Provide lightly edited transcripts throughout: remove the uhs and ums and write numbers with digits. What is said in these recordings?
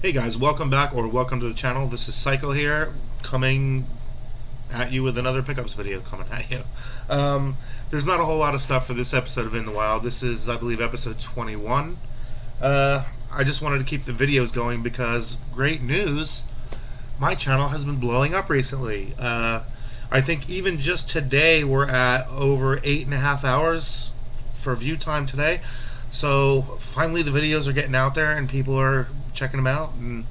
Hey guys, welcome back or welcome to the channel. This is Psycho here, coming at you with another pickups video coming at you. There's not a whole lot of stuff for this episode of In the Wild. This is, I believe, episode 21. I just wanted to keep the videos going because, great news, my channel has been blowing up recently. I think even just today we're at over 8.5 hours for view time today. So finally the videos are getting out there and people are checking them out, and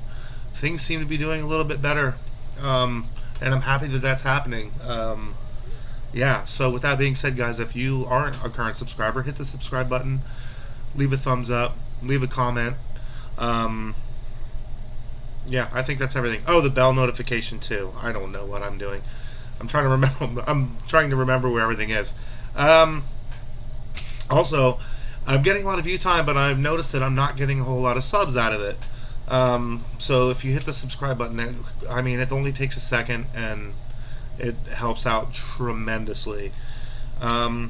things seem to be doing a little bit better, and I'm happy that that's happening. Yeah, so with that being said, guys, if you aren't a current subscriber, hit the subscribe button, leave a thumbs up, leave a comment. Yeah, I think that's everything. Oh, the bell notification too. I don't know what I'm doing. I'm trying to remember where everything is. Also, I'm getting a lot of view time, but I've noticed that I'm not getting a whole lot of subs out of it. So if you hit the subscribe button, it only takes a second, and it helps out tremendously. I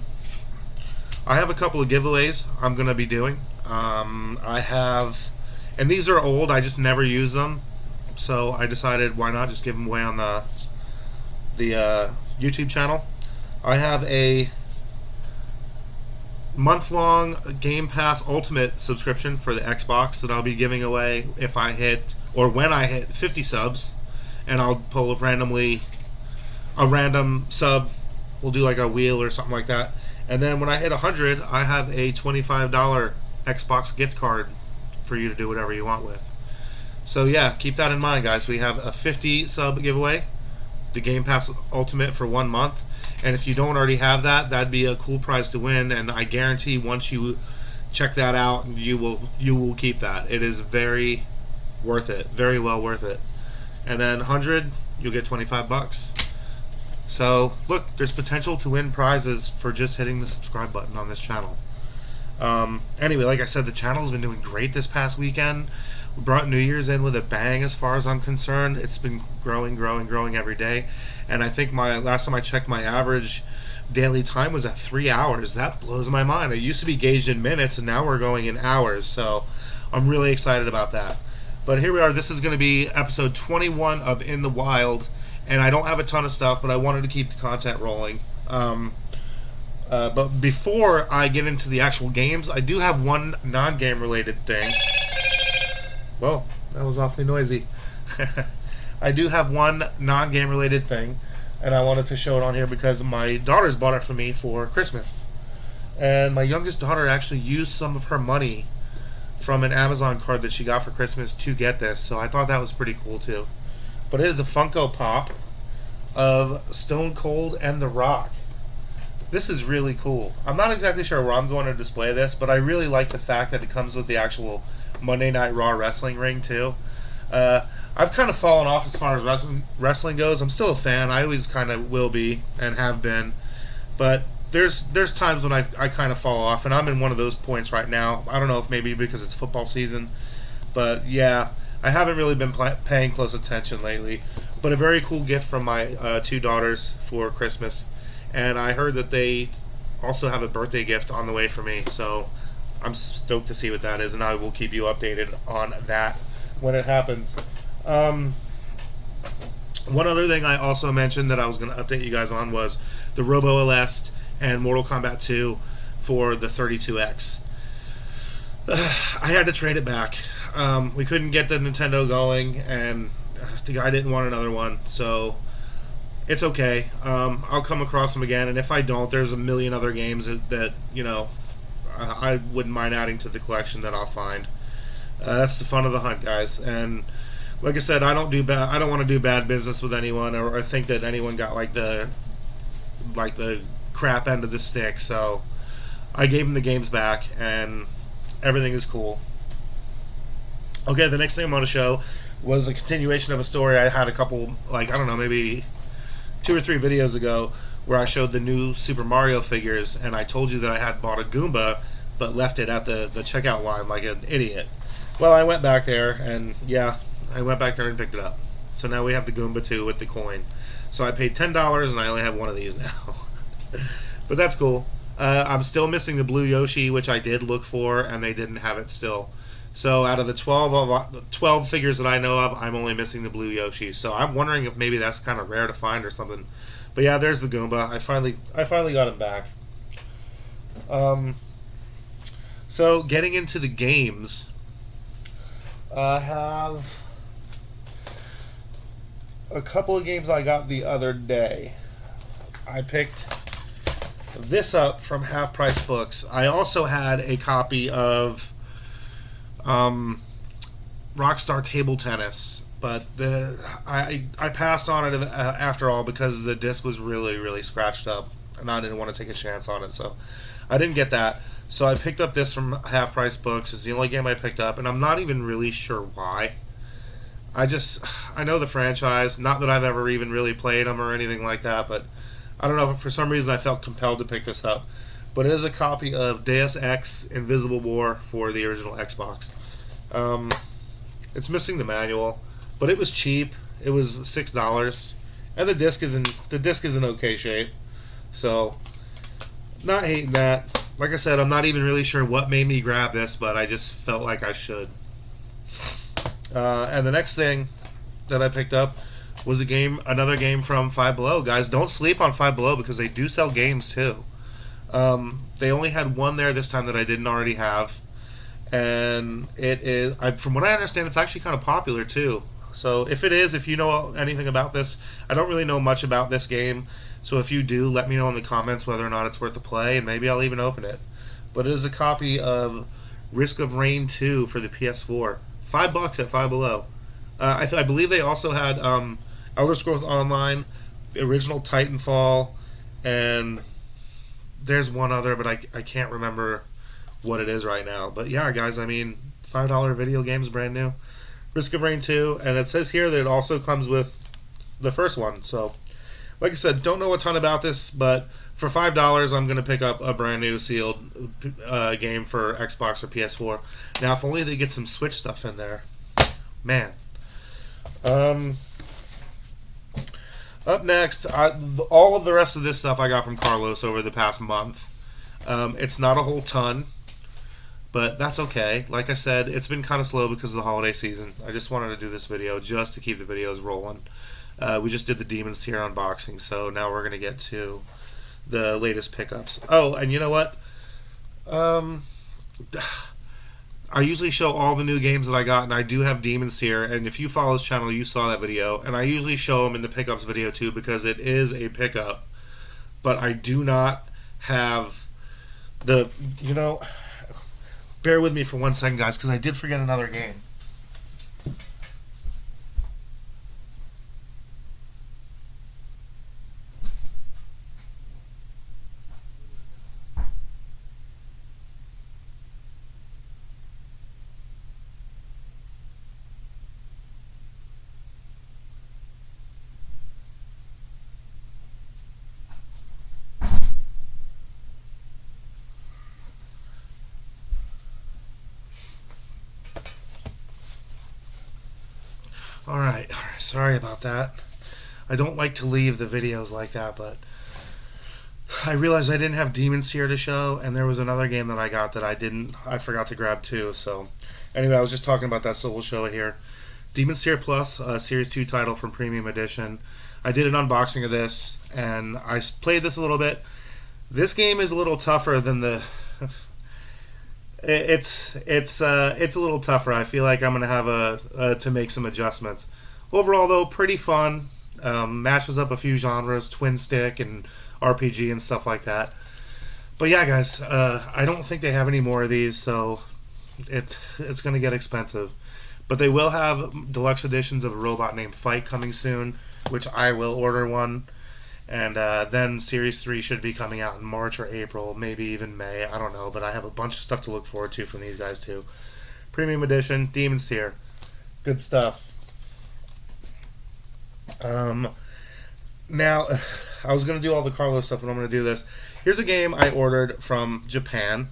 have a couple of giveaways I'm going to be doing. I have, and these are old, I just never use them, so I decided why not just give them away on the YouTube channel. I have a month-long Game Pass Ultimate subscription for the Xbox that I'll be giving away if I hit, or when I hit 50 subs, and I'll pull randomly a random sub. We'll do like a wheel or something like that, and then when I hit 100, I have a $25 Xbox gift card for you to do whatever you want with. So yeah, keep that in mind, guys. We have a 50 sub giveaway, the Game Pass Ultimate for 1 month. And if you don't already have that, that'd be a cool prize to win. And I guarantee once you check that out, you will keep that. It is very worth it, very well worth it. And then 100, you'll get $25. So look, there's potential to win prizes for just hitting the subscribe button on this channel. Anyway, like I said, the channel's been doing great this past weekend. We brought New Year's in with a bang as far as I'm concerned. It's been growing every day. And I think last time I checked, my average daily time was at 3 hours. That blows my mind. It used to be gauged in minutes, and now we're going in hours. So I'm really excited about that. But here we are. This is going to be episode 21 of In the Wild. And I don't have a ton of stuff, but I wanted to keep the content rolling. But before I get into the actual games, I do have one non-game related thing. Whoa, that was awfully noisy. I do have one non-game related thing, and I wanted to show it on here because my daughters bought it for me for Christmas. And my youngest daughter actually used some of her money from an Amazon card that she got for Christmas to get this, so I thought that was pretty cool too. But it is a Funko Pop of Stone Cold and The Rock. This is really cool. I'm not exactly sure where I'm going to display this, but I really like the fact that it comes with the actual Monday Night Raw wrestling ring too. I've kind of fallen off as far as wrestling goes. I'm still a fan. I always kind of will be and have been. But there's times when I kind of fall off, and I'm in one of those points right now. I don't know if maybe because it's football season. But yeah, I haven't really been paying close attention lately. But a very cool gift from my two daughters for Christmas. And I heard that they also have a birthday gift on the way for me. So I'm stoked to see what that is, and I will keep you updated on that when it happens. One other thing I also mentioned that I was going to update you guys on was the Robo LS and Mortal Kombat 2 for the 32X. I had to trade it back. We couldn't get the Nintendo going, and the guy didn't want another one, so it's okay. I'll come across them again, and if I don't, there's a million other games that you know, I wouldn't mind adding to the collection that I'll find. That's the fun of the hunt, guys. And like I said, I don't want to do bad business with anyone, or think that anyone got like the crap end of the stick. So I gave them the games back, and everything is cool. Okay, the next thing I'm going to show was a continuation of a story I had a couple, maybe 2 or 3 videos ago, where I showed the new Super Mario figures, and I told you that I had bought a Goomba but left it at the checkout line like an idiot. Well, I went back there, and yeah, I went back there and picked it up. So now we have the Goomba 2 with the coin. So I paid $10, and I only have one of these now. But that's cool. I'm still missing the blue Yoshi, which I did look for, and they didn't have it still. So out of the 12 figures that I know of, I'm only missing the blue Yoshi. So I'm wondering if maybe that's kind of rare to find or something. But yeah, there's the Goomba. I finally got him back. Um, so getting into the games, I have a couple of games I got the other day. I picked this up from Half Price Books. I also had a copy of Rockstar Table Tennis, but I passed on it after all because the disc was really really scratched up, and I didn't want to take a chance on it, so I didn't get that. So I picked up this from Half Price Books. It's the only game I picked up, and I'm not even really sure why. I know the franchise. Not that I've ever even really played them or anything like that, but I don't know. For some reason, I felt compelled to pick this up. But it is a copy of Deus Ex: Invisible War for the original Xbox. Um, it's missing the manual, but it was cheap. It was $6, and the disc is in okay shape. So, not hating that. Like I said, I'm not even really sure what made me grab this, but I just felt like I should. And the next thing that I picked up was another game from Five Below. Guys, don't sleep on Five Below because they do sell games too. They only had one there this time that I didn't already have, and from what I understand, it's actually kind of popular too. So if you know anything about this, I don't really know much about this game. So if you do, let me know in the comments whether or not it's worth the play, and maybe I'll even open it. But it is a copy of Risk of Rain 2 for the PS4. $5 at Five Below. I believe they also had Elder Scrolls Online, the original Titanfall, and there's one other, but I can't remember what it is right now. But yeah, guys, I mean, $5 video games, brand new. Risk of Rain 2, and it says here that it also comes with the first one. So, like I said, don't know a ton about this, but for $5, I'm going to pick up a brand new sealed game for Xbox or PS4. Now, if only they get some Switch stuff in there. Man. Up next, all of the rest of this stuff I got from Carlos over the past month. It's not a whole ton, but that's okay. Like I said, it's been kind of slow because of the holiday season. I just wanted to do this video just to keep the videos rolling. We just did the Demon's Tier unboxing, so now we're going to get to the latest pickups. Oh, and you know what? I usually show all the new games that I got, and I do have Demons here, and if you follow this channel, you saw that video, and I usually show them in the pickups video too, because it is a pickup, but I do not have bear with me for 1 second, guys, because I did forget another game. Alright, sorry about that. I don't like to leave the videos like that, but I realized I didn't have Demons here to show, and there was another game that I got that I forgot to grab too, so anyway, I was just talking about that, so we'll show it here. Demons Tier Plus, a Series 2 title from Premium Edition. I did an unboxing of this, and I played this a little bit. This game is a little tougher than the... It's a little tougher. I feel like I'm going to have to make some adjustments. Overall, though, pretty fun. Mashes up a few genres, twin stick and RPG and stuff like that. But yeah, guys, I don't think they have any more of these, so it's going to get expensive. But they will have deluxe editions of a robot named Fight coming soon, which I will order one. And then Series 3 should be coming out in March or April, maybe even May. I don't know, but I have a bunch of stuff to look forward to from these guys too. Premium Edition, Demon's Tier. Good stuff. Now, I was going to do all the Carlos stuff, but I'm going to do this. Here's a game I ordered from Japan.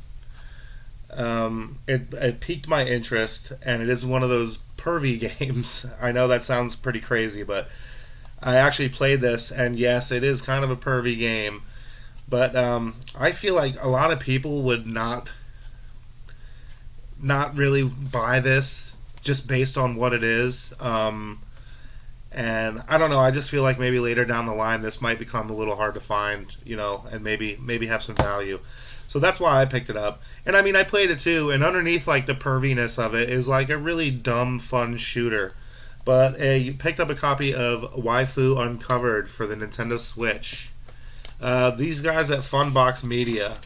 It piqued my interest, and it is one of those pervy games. I know that sounds pretty crazy, but I actually played this, and yes, it is kind of a pervy game, but I feel like a lot of people would not not really buy this just based on what it is. And I don't know. I just feel like maybe later down the line this might become a little hard to find, and maybe have some value. So that's why I picked it up. And I mean, I played it too. And underneath like the perviness of it is like a really dumb, fun shooter. But you picked up a copy of Waifu Uncovered for the Nintendo Switch. These guys at Funbox Media,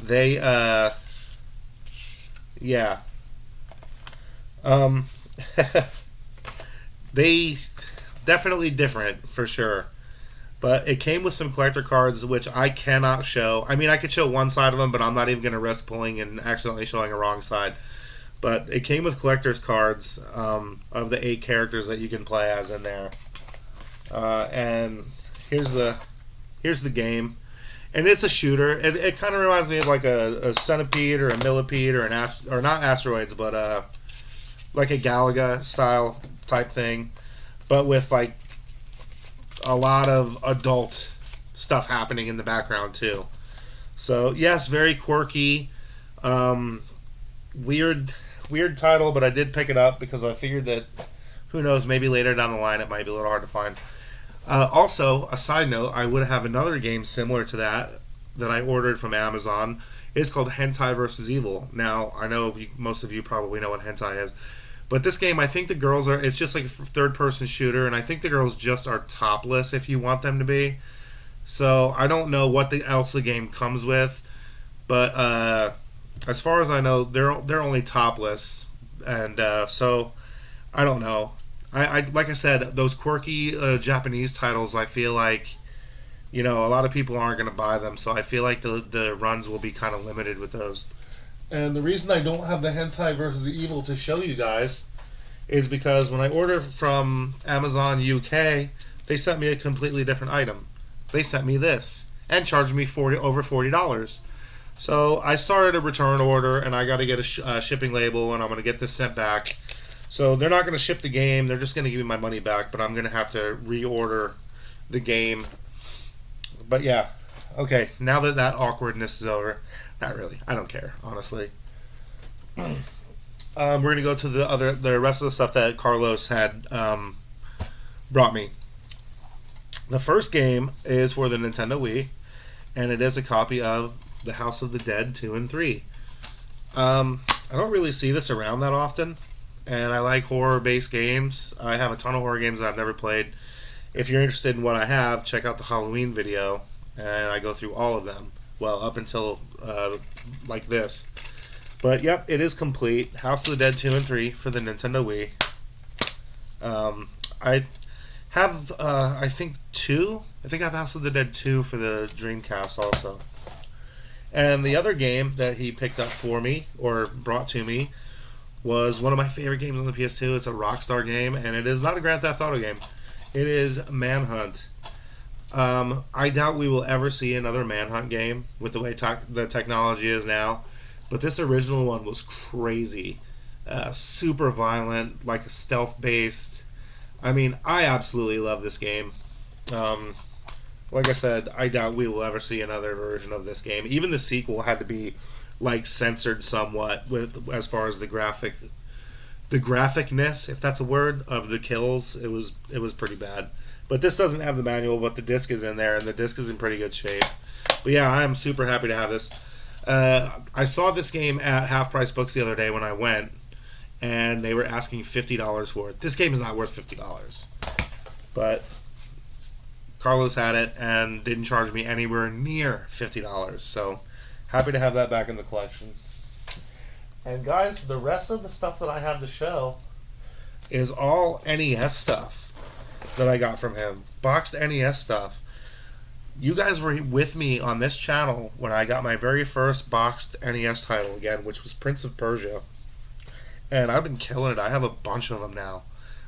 they yeah, um, they definitely different for sure. But it came with some collector cards, which I cannot show. I mean, I could show one side of them, but I'm not even going to risk pulling and accidentally showing a wrong side. But it came with collector's cards of the 8 characters that you can play as in there. And here's the game. And it's a shooter. It kind of reminds me of like a centipede or a millipede or or not asteroids, but like a Galaga style type thing, but with like a lot of adult stuff happening in the background too. So yes, very quirky, weird title, but I did pick it up because I figured that who knows, maybe later down the line it might be a little hard to find. Also, a side note, I would have another game similar to that I ordered from Amazon. It's called Hentai vs. Evil. Now, I know most of you probably know what hentai is, but this game, I think the girls it's just like a third-person shooter, and I think the girls just are topless if you want them to be. So, I don't know what else the game comes with, but as far as I know, they're only topless, and so, I don't know. I like I said, those quirky Japanese titles, I feel like, a lot of people aren't going to buy them, so I feel like the runs will be kind of limited with those. And the reason I don't have the Hentai vs. Evil to show you guys is because when I ordered from Amazon UK, they sent me a completely different item. They sent me this and charged me over $40. So I started a return order, and I got to get a shipping label, and I'm going to get this sent back. So they're not going to ship the game. They're just going to give me my money back, but I'm going to have to reorder the game. But yeah, okay, now that awkwardness is over, not really. I don't care, honestly. We're going to go to the rest of the stuff that Carlos had brought me. The first game is for the Nintendo Wii, and it is a copy of The House of the Dead 2 and 3. I don't really see this around that often, and I like horror-based games. I have a ton of horror games that I've never played. If you're interested in what I have, check out the Halloween video, and I go through all of them. Well, up until like this. But yep, it is complete. House of the Dead 2 and 3 for the Nintendo Wii. I have, I think 2. I think I have House of the Dead 2 for the Dreamcast also. And the other game that he picked up for me, or brought to me, was one of my favorite games on the PS2. It's a Rockstar game, and it is not a Grand Theft Auto game. It is Manhunt. I doubt we will ever see another Manhunt game with the way the technology is now. But this original one was crazy. Super violent, like a stealth-based. I mean, I absolutely love this game. Like I said, I doubt we will ever see another version of this game. Even the sequel had to be like censored somewhat with as far as the graphicness, if that's a word, of the kills. It was pretty bad. But this doesn't have the manual, but the disc is in there, and the disc is in pretty good shape. But yeah, I am super happy to have this. I saw this game at Half Price Books the other day when I went, and they were asking $50 for it. This game is not worth $50, but Carlos had it and didn't charge me anywhere near $50. So happy to have that back in the collection. And guys, the rest of the stuff that I have to show is all NES stuff that I got from him. Boxed NES stuff. You guys were with me on this channel when I got my very first boxed NES title again, which was Prince of Persia. And I've been killing it. I have a bunch of them now.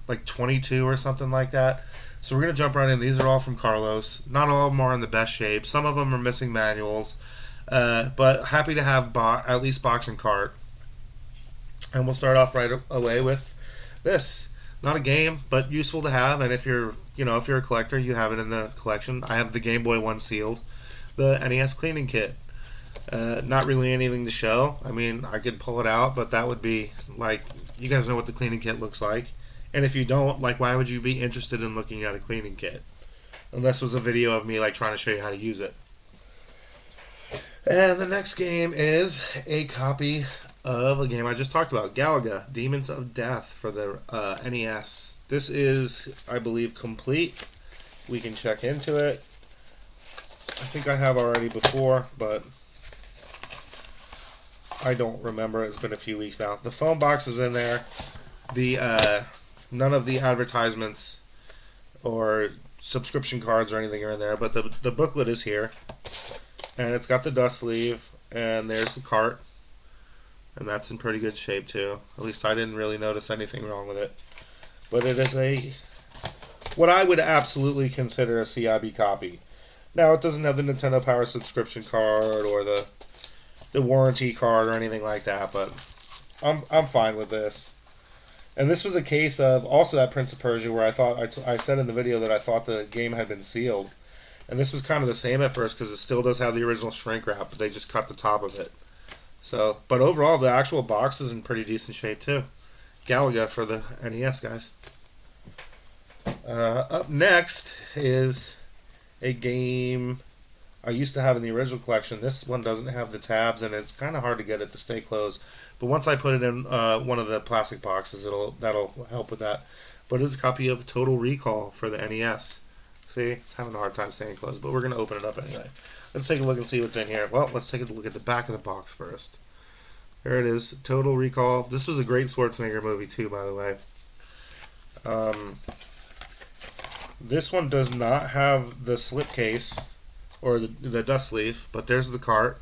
Like 22 or something like that. So we're going to jump right in. These are all from Carlos. Not all of them are in the best shape. Some of them are missing manuals. But happy to have at least box and cart. And we'll start off right away with this. Not a game, but useful to have. And if you're a collector, you have it in the collection. I have the Game Boy one sealed. The NES cleaning kit. Not really anything to show. I mean, I could pull it out, but that would be like, you guys know what the cleaning kit looks like. And if you don't, like, why would you be interested in looking at a cleaning kit? Unless it was a video of me, like, trying to show you how to use it. And the next game is a copy of a game I just talked about, Galaga, Demons of Death for the NES. This is, I believe, complete. We can check into it. I think I have already before, but I don't remember. It's been a few weeks now. The phone box is in there. The none of the advertisements or subscription cards or anything are in there, but the booklet is here. And it's got the dust sleeve, and there's the cart. And that's in pretty good shape, too. At least I didn't really notice anything wrong with it. But it is what I would absolutely consider a CIB copy. Now, it doesn't have the Nintendo Power subscription card or the warranty card or anything like that, but I'm fine with this. And this was a case of also that Prince of Persia where I said in the video that I thought the game had been sealed. And this was kind of the same at first because it still does have the original shrink wrap, but they just cut the top of it. So, but overall, the actual box is in pretty decent shape too. Galaga for the NES, guys. Up next is a game I used to have in the original collection. This one doesn't have the tabs, and it's kind of hard to get it to stay closed. But once I put it in one of the plastic boxes, that'll help with that. But it's a copy of Total Recall for the NES. See, it's having a hard time staying closed, but we're going to open it up anyway. Let's take a look and see what's in here. Well, let's take a look at the back of the box first. There it is, Total Recall. This was a great Schwarzenegger movie too, by the way. This one does not have the slipcase or the dust sleeve, but there's the cart.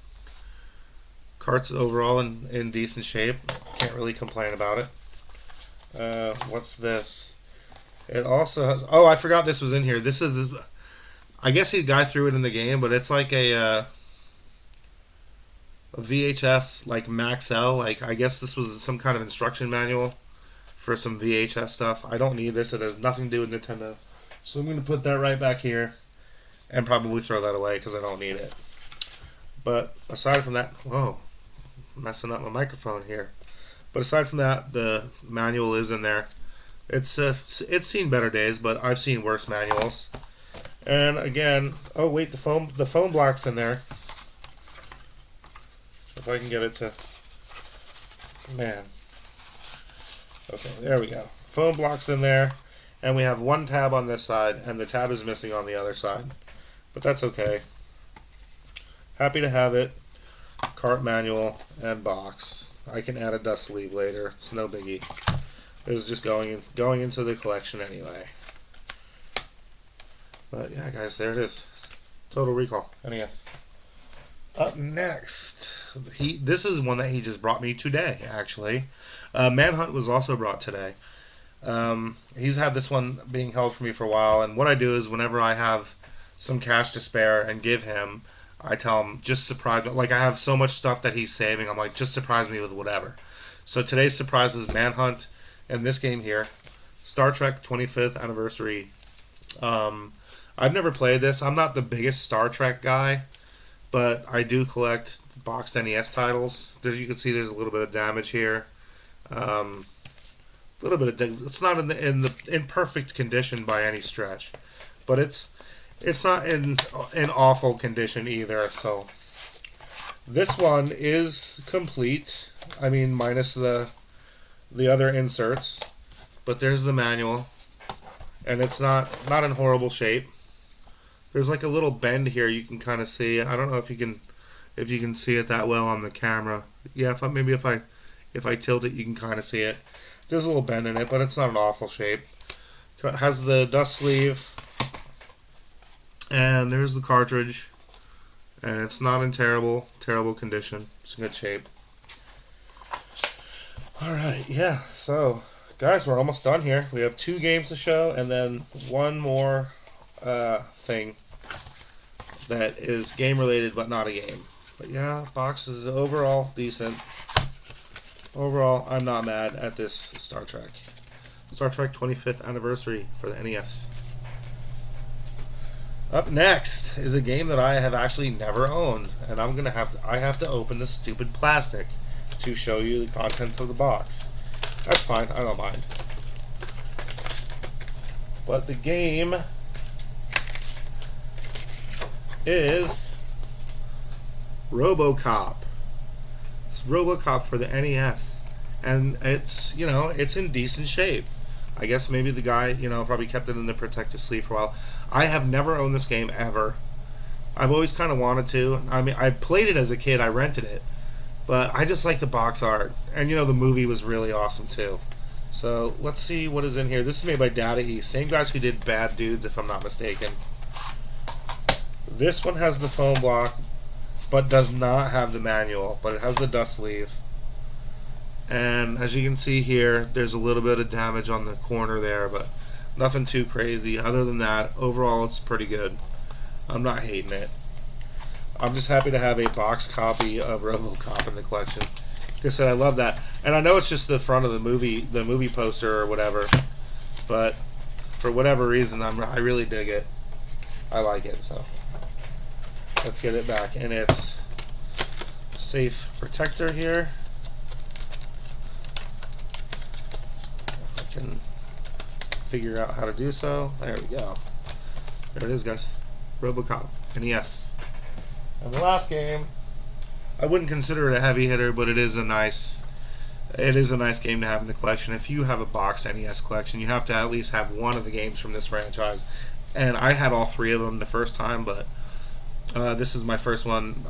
Cart's overall in decent shape. Can't really complain about it. What's this? It also has... Oh, I forgot this was in here. This is... I guess the guy threw it in the game, but it's like a VHS, like Maxell. Like, I guess this was some kind of instruction manual for some VHS stuff. I don't need this. It has nothing to do with Nintendo. So I'm going to put that right back here and probably throw that away because I don't need it. But aside from that... Whoa. Messing up my microphone here. But aside from that, the manual is in there. It's seen better days, but I've seen worse manuals. And again, oh wait, the phone block's in there. If I can get it to, man. Okay, there we go. Phone block's in there, and we have one tab on this side, and the tab is missing on the other side. But that's okay. Happy to have it. Cart manual and box. I can add a dust sleeve later. It's no biggie. It was just going into the collection anyway. But yeah, guys, there it is. Total Recall, NES. Up next, this is one that he just brought me today, actually. Manhunt was also brought today. He's had this one being held for me for a while, and what I do is whenever I have some cash to spare and give him, I tell him, just surprise me. Like, I have so much stuff that he's saving, I'm like, just surprise me with whatever. So today's surprise was Manhunt. And this game here, Star Trek 25th Anniversary. I've never played this. I'm not the biggest Star Trek guy, but I do collect boxed NES titles. You can see there's a little bit of damage here. A little bit of it's not in perfect condition by any stretch, but it's not in awful condition either. So this one is complete. I mean, minus the other inserts, but there's the manual, and it's not in horrible shape. There's like a little bend here you can kind of see. I don't know if you can see it that well on the camera. Yeah, if I tilt it, you can kind of see it. There's a little bend in it, but it's not an awful shape. It has the dust sleeve, and there's the cartridge, and it's not in terrible condition. It's in good shape. Alright, yeah, so, guys, we're almost done here. We have 2 games to show, and then one more thing that is game-related, but not a game. But yeah, box is overall decent. Overall, I'm not mad at this Star Trek. Star Trek 25th Anniversary for the NES. Up next is a game that I have actually never owned, and I have to open this stupid plastic to show you the contents of the box. That's fine, I don't mind. But the game is RoboCop. It's RoboCop for the NES, and it's it's in decent shape. I guess maybe the guy probably kept it in the protective sleeve for a while. I have never owned this game ever. I've always kind of wanted to. I mean, I played it as a kid. I rented it, but I just like the box art, and the movie was really awesome too. So let's see what is in here. This is made by Data East, same guys who did Bad Dudes, if I'm not mistaken. This one has the foam block, but does not have the manual, but it has the dust sleeve. And as you can see here, there's a little bit of damage on the corner there, but nothing too crazy. Other than that, overall it's pretty good. I'm not hating it. I'm just happy to have a box copy of RoboCop in the collection. Like I said, I love that. And I know it's just the front of the movie poster or whatever, but for whatever reason, I really dig it. I like it, so let's get it back in its safe protector here. If I can figure out how to do so. There we go. There it is, guys. RoboCop NES. And the last game, I wouldn't consider it a heavy hitter, but it is a nice game to have in the collection. If you have a box NES collection, you have to at least have one of the games from this franchise. And I had all three of them the first time, but this is my first one,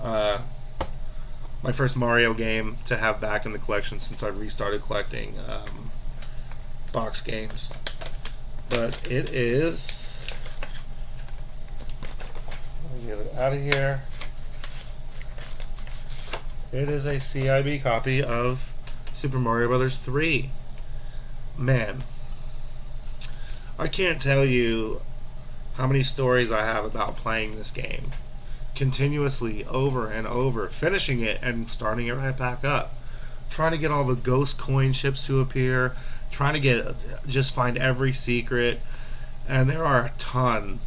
my first Mario game to have back in the collection since I've restarted collecting box games. But it is, let me get it out of here. It is a CIB copy of Super Mario Brothers 3. Man, I can't tell you how many stories I have about playing this game continuously over and over, finishing it and starting it right back up, trying to get all the ghost coin chips to appear, trying to just find every secret, and there are a ton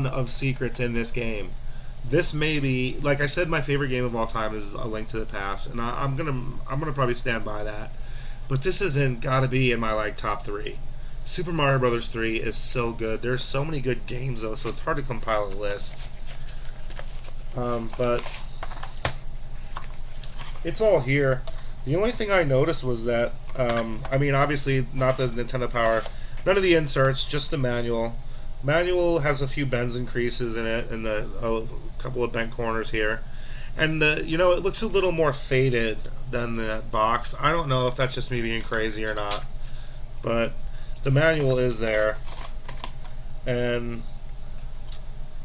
of secrets in this game. This may be, like I said, my favorite game of all time is A Link to the Past, and I'm gonna probably stand by that. But this isn't gotta be in my top 3. Super Mario Brothers 3 is so good. There's so many good games though, so it's hard to compile a list. But it's all here. The only thing I noticed was that, I mean, obviously not the Nintendo Power, none of the inserts, just the manual. Manual has a few bends and creases in it, and a couple of bent corners here, and it looks a little more faded than the box. I don't know if that's just me being crazy or not, but the manual is there, and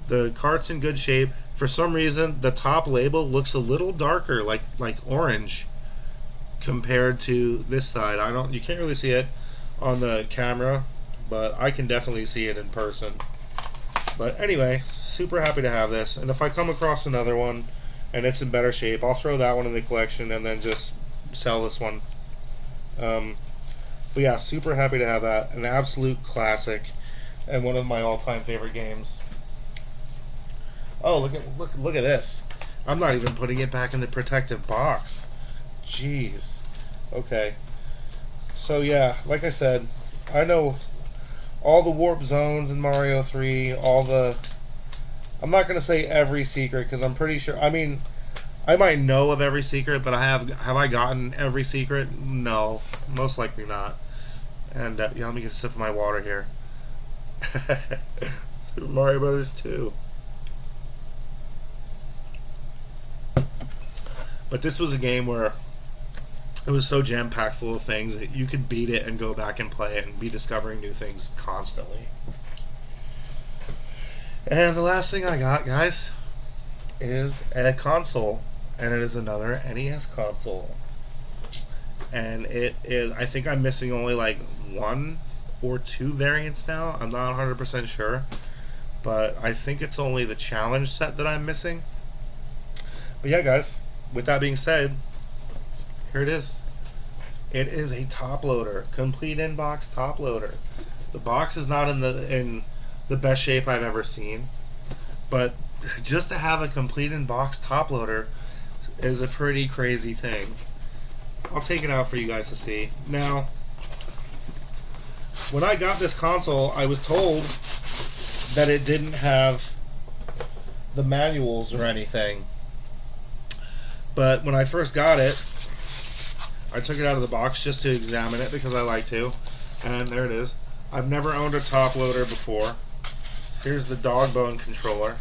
the cart's in good shape. For some reason, the top label looks a little darker, like orange, compared to this side. You can't really see it on the camera, but I can definitely see it in person. But anyway, super happy to have this, and if I come across another one and it's in better shape, I'll throw that one in the collection and then just sell this one. But yeah, super happy to have that. An absolute classic and one of my all-time favorite games. Oh, look at this. I'm not even putting it back in the protective box. Jeez. Okay. So yeah, like I said, I know all the warp zones in Mario 3, I'm not going to say every secret, because I'm pretty sure, I mean, I might know of every secret, but have I gotten every secret? No, most likely not. And yeah, let me get a sip of my water here. Super Mario Brothers 2. But this was a game where it was so jam-packed full of things that you could beat it and go back and play it and be discovering new things constantly. And the last thing I got, guys, is a console, and it is another NES console. And it is, I think I'm missing only 1 or 2 variants now. I'm not 100% sure, but I think it's only the challenge set that I'm missing. But yeah, guys, with that being said, here it is. It is a top loader, complete in-box top loader. The box is not in the the best shape I've ever seen. But just to have a complete in-box top loader is a pretty crazy thing. I'll take it out for you guys to see. Now, when I got this console, I was told that it didn't have the manuals or anything. But when I first got it, I took it out of the box just to examine it because I like to. And there it is. I've never owned a top loader before. Here's the dog bone controller.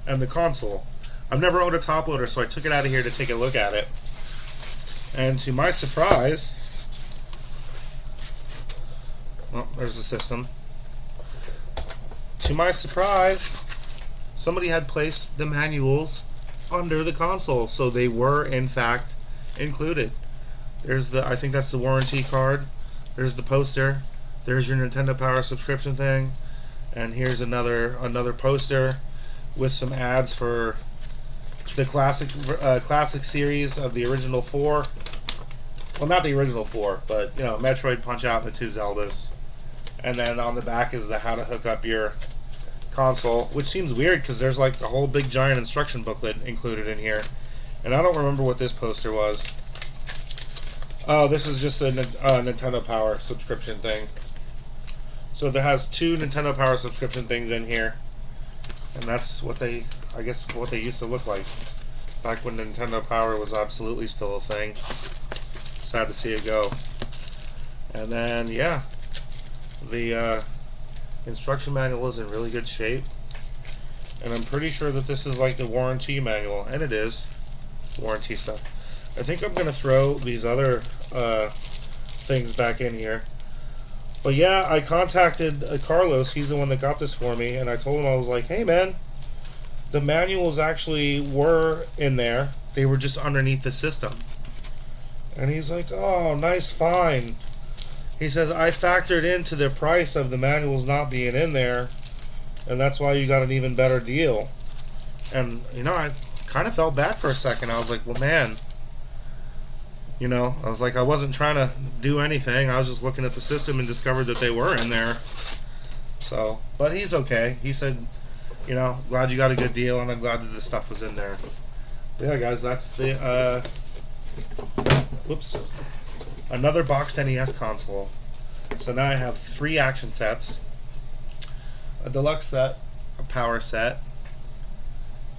And the console. I've never owned a top loader, so I took it out of here to take a look at it. And to my surprise, well, there's the system. To my surprise, somebody had placed the manuals under the console, so they were in fact included. There's the, I think that's the warranty card. There's the poster. There's your Nintendo Power subscription thing, and here's another poster with some ads for the classic series of the original 4. Well, not the original 4, but you know, Metroid, Punch-Out, and the 2 Zeldas. And then on the back is the how to hook up your console, which seems weird because there's like a whole big giant instruction booklet included in here. And I don't remember what this poster was. Oh, this is just a Nintendo Power subscription thing. So there has 2 Nintendo Power subscription things in here. And that's what they, I guess, what they used to look like back when Nintendo Power was absolutely still a thing. Sad to see it go. And then, yeah, the instruction manual is in really good shape. And I'm pretty sure that this is like the warranty manual, and it is warranty stuff. I think I'm going to throw these other things back in here. But yeah, I contacted Carlos, he's the one that got this for me, and I told him, I was like, hey man, the manuals actually were in there, they were just underneath the system. And he's like, oh, nice find. He says, I factored into the price of the manuals not being in there, and that's why you got an even better deal. And, you know, I kind of felt bad for a second. I was like, well, man, you know, I was like, I wasn't trying to do anything. I was just looking at the system and discovered that they were in there. So, but he's okay. He said, you know, glad you got a good deal, and I'm glad that this stuff was in there. But yeah, guys, that's the, whoops, another boxed NES console. So now I have 3 action sets, a deluxe set, a power set,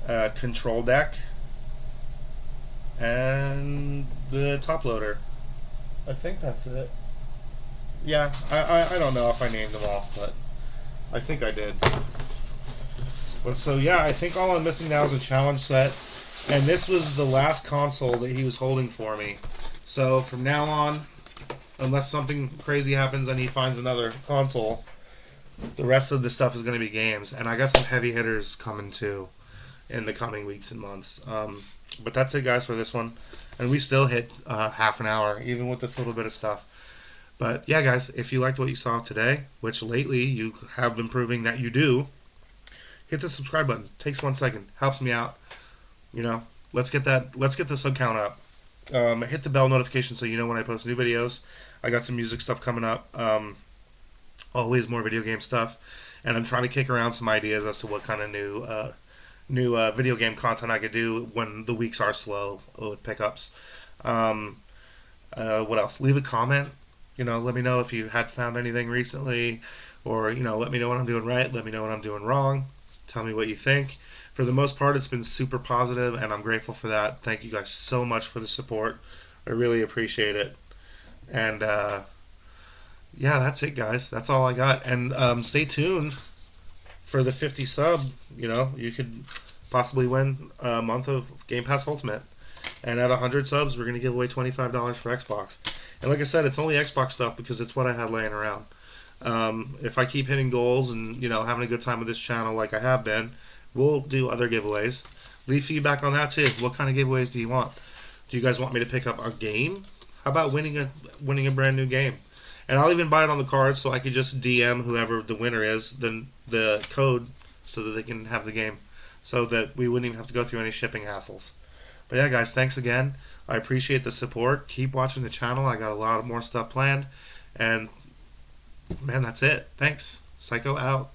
a control deck, and the top loader. I think that's it. Yeah, I don't know if I named them all, but I think I did. But so yeah, I think all I'm missing now is a challenge set, and this was the last console that he was holding for me. So from now on, unless something crazy happens and he finds another console, the rest of the stuff is going to be games. And I got some heavy hitters coming too in the coming weeks and months. But that's it, guys, for this one. And we still hit half an hour, even with this little bit of stuff. But yeah, guys, if you liked what you saw today, which lately you have been proving that you do, hit the subscribe button. Takes 1 second. Helps me out. You know, let's get the sub count up. Hit the bell notification so you know when I post new videos. I got some music stuff coming up. Always more video game stuff. And I'm trying to kick around some ideas as to what kind of new video game content I could do when the weeks are slow with pickups. What else? Leave a comment. You know, let me know if you had found anything recently, or, you know, let me know what I'm doing right, let me know what I'm doing wrong. Tell me what you think. For the most part, it's been super positive, and I'm grateful for that. Thank you guys so much for the support. I really appreciate it. And, yeah, that's it, guys. That's all I got. And stay tuned for the 50 sub. You know, you could possibly win a month of Game Pass Ultimate. And at 100 subs, we're going to give away $25 for Xbox. And like I said, it's only Xbox stuff because it's what I had laying around. If I keep hitting goals and, you know, having a good time with this channel like I have been, we'll do other giveaways. Leave feedback on that too. What kind of giveaways do you want? Do you guys want me to pick up a game? How about winning a brand new game? And I'll even buy it on the card so I could just DM whoever the winner is, then the code, so that they can have the game, so that we wouldn't even have to go through any shipping hassles. But yeah, guys, thanks again. I appreciate the support. Keep watching the channel. I got a lot more stuff planned. And Man, that's it. Thanks. Psycho out.